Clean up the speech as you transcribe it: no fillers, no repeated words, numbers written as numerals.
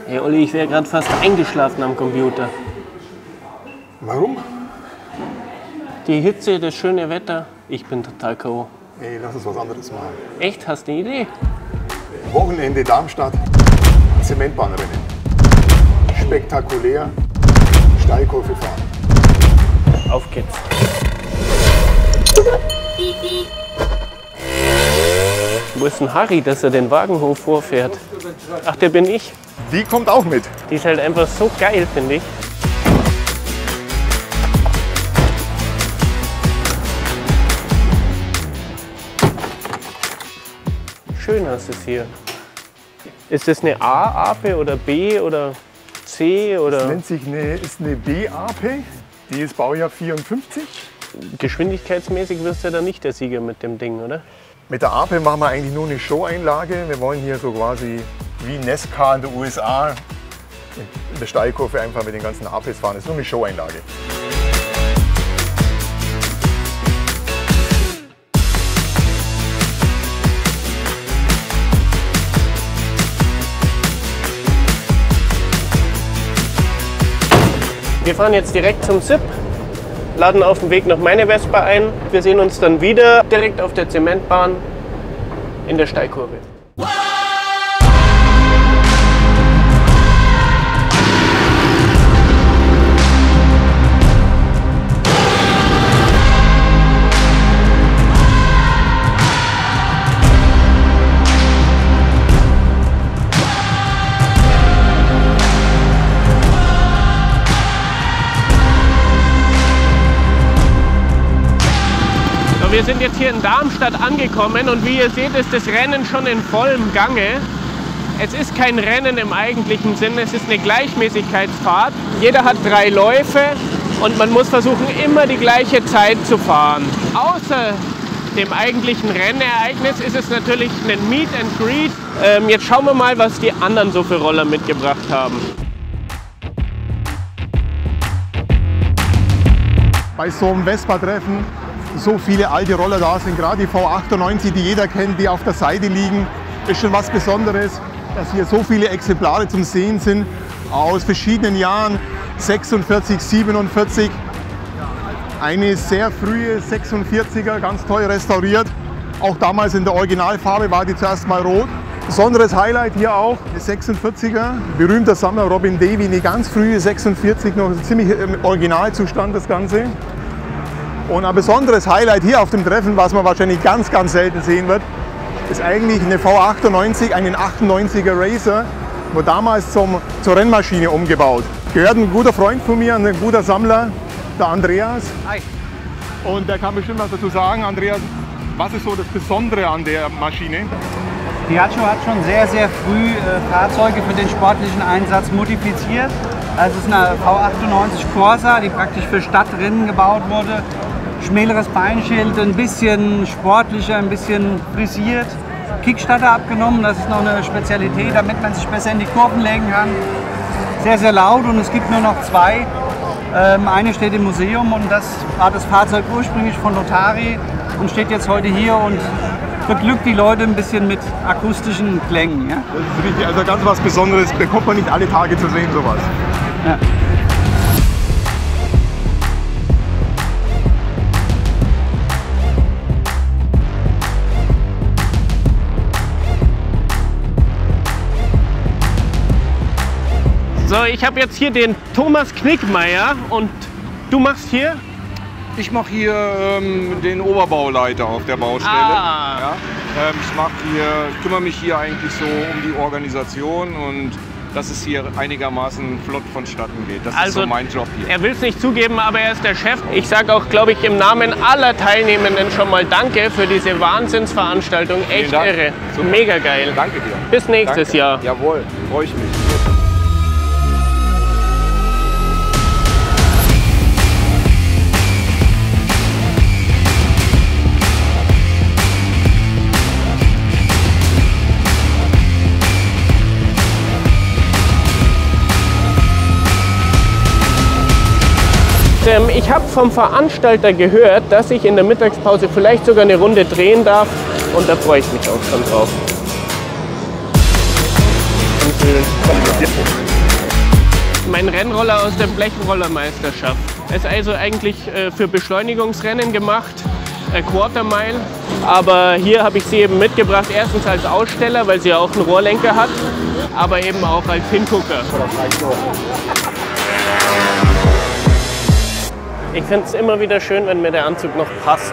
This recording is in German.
Hey Olli, ich wäre gerade fast eingeschlafen am Computer. Warum? Die Hitze, das schöne Wetter, ich bin total K.O. Ey, lass uns was anderes machen. Echt, hast du eine Idee? Wochenende Darmstadt, Zementbahnrennen. Spektakulär, Steilkurve fahren. Auf geht's. Wo ist denn Harry, dass er den Wagenhof vorfährt? Ach, der bin ich. Die kommt auch mit. Die ist halt einfach so geil, finde ich. Schön hast du es hier. Ist das eine A-Ape oder B oder C oder? Das nennt sich ist eine B-Ape. Die ist Baujahr 54. Geschwindigkeitsmäßig wirst du ja dann nicht der Sieger mit dem Ding, oder? Mit der Ape machen wir eigentlich nur eine Show-Einlage. Wir wollen hier so quasi wie NASCAR in den USA in der Steilkurve einfach mit den ganzen Apes fahren. Das ist nur eine Show-Einlage. Wir fahren jetzt direkt zum SIP, laden auf dem Weg noch meine Vespa ein. Wir sehen uns dann wieder direkt auf der Zementbahn in der Steilkurve. Wir sind jetzt hier in Darmstadt angekommen und wie ihr seht, ist das Rennen schon in vollem Gange. Es ist kein Rennen im eigentlichen Sinn, es ist eine Gleichmäßigkeitsfahrt. Jeder hat 3 Läufe und man muss versuchen, immer die gleiche Zeit zu fahren. Außer dem eigentlichen Rennereignis ist es natürlich ein Meet and Greet. Jetzt schauen wir mal, was die anderen so für Roller mitgebracht haben. Bei so einem Vespa-Treffen so viele alte Roller da sind, gerade die V98, die jeder kennt, die auf der Seite liegen, ist schon was Besonderes, dass hier so viele Exemplare zum Sehen sind, aus verschiedenen Jahren, 46, 47, eine sehr frühe 46er, ganz toll restauriert, auch damals in der Originalfarbe war die zuerst mal rot. Besonderes Highlight hier auch, eine 46er, berühmter Sammler Robin Davey, eine ganz frühe 46, noch ziemlich im Originalzustand das Ganze. Und ein besonderes Highlight hier auf dem Treffen, was man wahrscheinlich ganz, ganz selten sehen wird, ist eigentlich eine V98, einen 98er Racer, wurde damals zur Rennmaschine umgebaut. Gehört ein guter Freund von mir, ein guter Sammler, der Andreas. Hi. Und der kann bestimmt was dazu sagen. Andreas, was ist so das Besondere an der Maschine? Piaggio hat schon sehr, sehr früh Fahrzeuge für den sportlichen Einsatz modifiziert. Das ist eine V98 Corsa, die praktisch für Stadtrennen gebaut wurde. Schmäleres Beinschild, ein bisschen sportlicher, ein bisschen frisiert. Kickstarter abgenommen, das ist noch eine Spezialität, damit man sich besser in die Kurven legen kann. Sehr, sehr laut und es gibt nur noch 2. Eine steht im Museum und das war das Fahrzeug ursprünglich von Notari und steht jetzt heute hier und beglückt die Leute ein bisschen mit akustischen Klängen. Ja? Das ist richtig, also ganz was Besonderes, bekommt man nicht alle Tage zu sehen, sowas. Ja. So, ich habe jetzt hier den Thomas Knickmeier und du machst hier? Ich mache hier den Oberbauleiter auf der Baustelle. Ah. Ja? Ich kümmere mich hier eigentlich so um die Organisation und dass es hier einigermaßen flott vonstatten geht. Das ist so mein Job hier. Er will es nicht zugeben, aber er ist der Chef. Ich sage auch, glaube ich, im Namen aller Teilnehmenden schon mal Danke für diese Wahnsinnsveranstaltung. Echt irre. Super. Mega geil. Danke dir. Bis nächstes Jahr. Jawohl, freue ich mich. Ich habe vom Veranstalter gehört, dass ich in der Mittagspause vielleicht sogar eine Runde drehen darf und da freue ich mich auch schon drauf. Und ein Rennroller aus der Blechenrollermeisterschaft. Er ist also eigentlich für Beschleunigungsrennen gemacht, Quarter Mile. Aber hier habe ich sie eben mitgebracht, erstens als Aussteller, weil sie ja auch einen Rohrlenker hat, aber eben auch als Hingucker. Ich finde es immer wieder schön, wenn mir der Anzug noch passt.